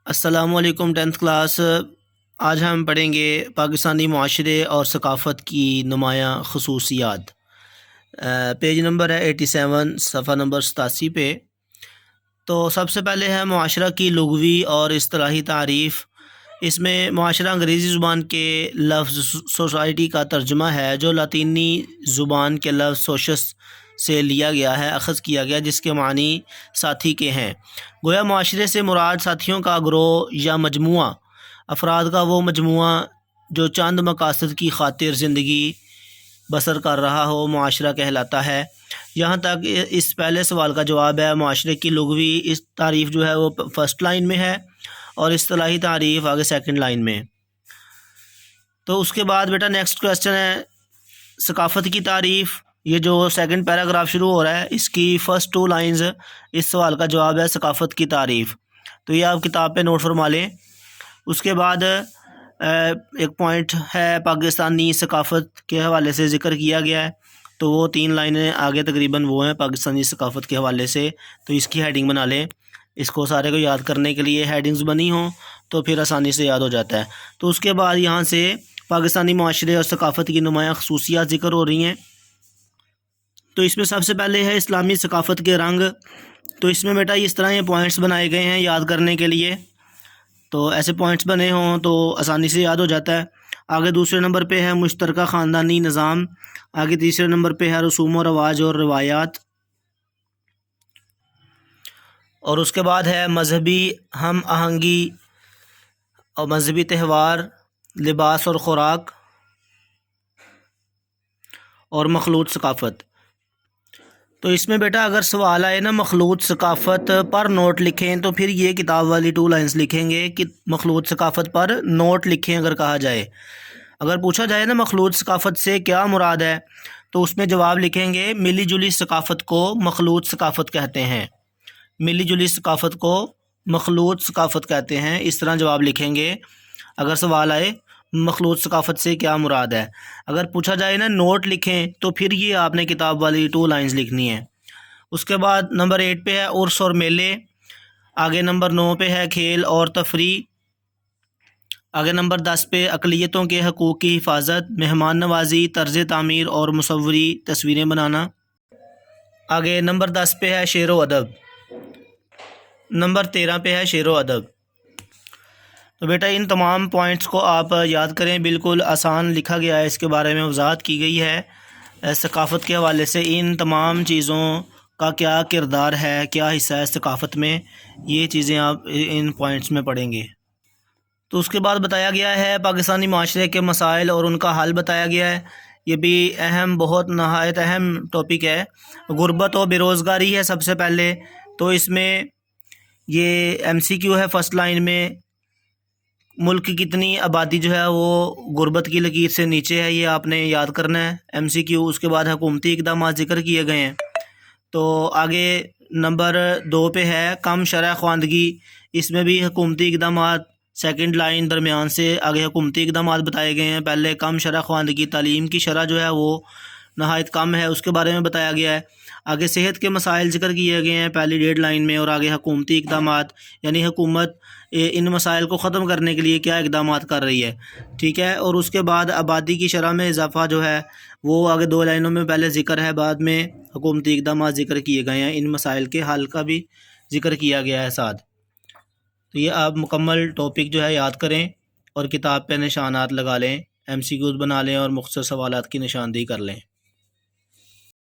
السلام علیکم 10th class. آج ہم پڑھیں گے پاکستانی معاشرے اور ثقافت کی نمایاں خصوصیات۔ پیج نمبر ہے 87، صفحہ نمبر 87 پہ۔ تو سب سے پہلے ہے معاشرہ کی لغوی اور اصطلاحی تعریف۔ اس میں معاشرہ انگریزی زبان کے لفظ سوسائٹی کا ترجمہ ہے، جو لاطینی زبان کے لفظ سوشس سے لیا گیا ہے، اخذ کیا گیا، جس کے معنی ساتھی کے ہیں۔ گویا معاشرے سے مراد ساتھیوں کا گروہ یا مجموعہ، افراد کا وہ مجموعہ جو چند مقاصد کی خاطر زندگی بسر کر رہا ہو، معاشرہ کہلاتا ہے۔ یہاں تک اس پہلے سوال کا جواب ہے۔ معاشرے کی لغوی اس تعریف جو ہے وہ فرسٹ لائن میں ہے، اور اصطلاحی تعریف آگے سیکنڈ لائن میں۔ تو اس کے بعد بیٹا نیکسٹ کویسچن ہے ثقافت کی تعریف۔ یہ جو سیکنڈ پیراگراف شروع ہو رہا ہے، اس کی فرسٹ 2 لائنز اس سوال کا جواب ہے ثقافت کی تعریف۔ تو یہ آپ کتاب پہ نوٹ فرما لیں۔ اس کے بعد ایک پوائنٹ ہے پاکستانی ثقافت کے حوالے سے ذکر کیا گیا ہے، تو وہ 3 لائنیں آگے تقریباً وہ ہیں پاکستانی ثقافت کے حوالے سے۔ تو اس کی ہیڈنگ بنا لیں، اس کو سارے کو یاد کرنے کے لیے ہیڈنگز بنی ہوں تو پھر آسانی سے یاد ہو جاتا ہے۔ تو اس کے بعد یہاں سے پاکستانی معاشرے اور ثقافت کی نمایاں خصوصیات ذکر ہو رہی ہیں۔ تو اس میں سب سے پہلے ہے اسلامی ثقافت کے رنگ۔ تو اس میں بیٹا اس طرح یہ پوائنٹس بنائے گئے ہیں یاد کرنے کے لیے، تو ایسے پوائنٹس بنے ہوں تو آسانی سے یاد ہو جاتا ہے۔ آگے دوسرے نمبر پہ ہے مشترکہ خاندانی نظام۔ آگے تیسرے نمبر پہ ہے رسوم و رواج اور روایات۔ اور اس کے بعد ہے مذہبی ہم آہنگی اور مذہبی تہوار، لباس اور خوراک، اور مخلوط ثقافت۔ تو اس میں بیٹا اگر سوال آئے نا مخلوط ثقافت پر نوٹ لکھیں، تو پھر یہ کتاب والی 2 لائنز لکھیں گے کہ مخلوط ثقافت پر نوٹ لکھیں۔ اگر کہا جائے، اگر پوچھا جائے نا مخلوط ثقافت سے کیا مراد ہے، تو اس میں جواب لکھیں گے ملی جلی ثقافت کو مخلوط ثقافت کہتے ہیں۔ ملی جلی ثقافت کو مخلوط ثقافت کہتے ہیں، اس طرح جواب لکھیں گے اگر سوال آئے مخلوط ثقافت سے کیا مراد ہے۔ اگر پوچھا جائے نا نوٹ لکھیں، تو پھر یہ آپ نے کتاب والی 2 لائنز لکھنی ہے۔ اس کے بعد نمبر 8 پہ ہے عرس اور میلے۔ آگے نمبر 9 پہ ہے کھیل اور تفریح۔ آگے نمبر 10 پہ اقلیتوں کے حقوق کی حفاظت، مہمان نوازی، طرز تعمیر اور مصوری تصویریں بنانا۔ آگے نمبر 10 پہ ہے شعر و ادب۔ نمبر 13 پہ ہے شعر و ادب۔ تو بیٹا ان تمام پوائنٹس کو آپ یاد کریں، بالکل آسان لکھا گیا ہے، اس کے بارے میں وضاحت کی گئی ہے ثقافت کے حوالے سے۔ ان تمام چیزوں کا کیا کردار ہے، کیا حصہ ہے ثقافت میں، یہ چیزیں آپ ان پوائنٹس میں پڑھیں گے۔ تو اس کے بعد بتایا گیا ہے پاکستانی معاشرے کے مسائل اور ان کا حل بتایا گیا ہے۔ یہ بھی اہم، بہت نہایت اہم ٹاپک ہے۔ غربت و بے روزگاری ہے سب سے پہلے، تو اس میں یہ MCQ ہے فرسٹ لائن میں۔ ملک کی کتنی آبادی جو ہے وہ غربت کی لکیر سے نیچے ہے، یہ آپ نے یاد کرنا ہے MCQ۔ اس کے بعد حکومتی اقدامات ذکر کیے گئے ہیں۔ تو آگے نمبر 2 پہ ہے کم شرح خواندگی۔ اس میں بھی حکومتی اقدامات سیکنڈ لائن درمیان سے آگے حکومتی اقدامات بتائے گئے ہیں۔ پہلے کم شرح خواندگی، تعلیم کی شرح جو ہے وہ نہایت کم ہے، اس کے بارے میں بتایا گیا ہے۔ آگے صحت کے مسائل ذکر کیے گئے ہیں پہلی 1.5 لائن میں، اور آگے حکومتی اقدامات، یعنی حکومت ان مسائل کو ختم کرنے کے لیے کیا اقدامات کر رہی ہے، ٹھیک ہے۔ اور اس کے بعد آبادی کی شرح میں اضافہ جو ہے وہ آگے 2 لائنوں میں پہلے ذکر ہے، بعد میں حکومتی اقدامات ذکر کیے گئے ہیں، ان مسائل کے حل کا بھی ذکر کیا گیا ہے ساتھ۔ تو یہ آپ مکمل ٹاپک جو ہے یاد کریں اور کتاب پہ نشانات لگا لیں، MCQs بنا لیں اور مختصر سوالات کی نشاندہی کر لیں۔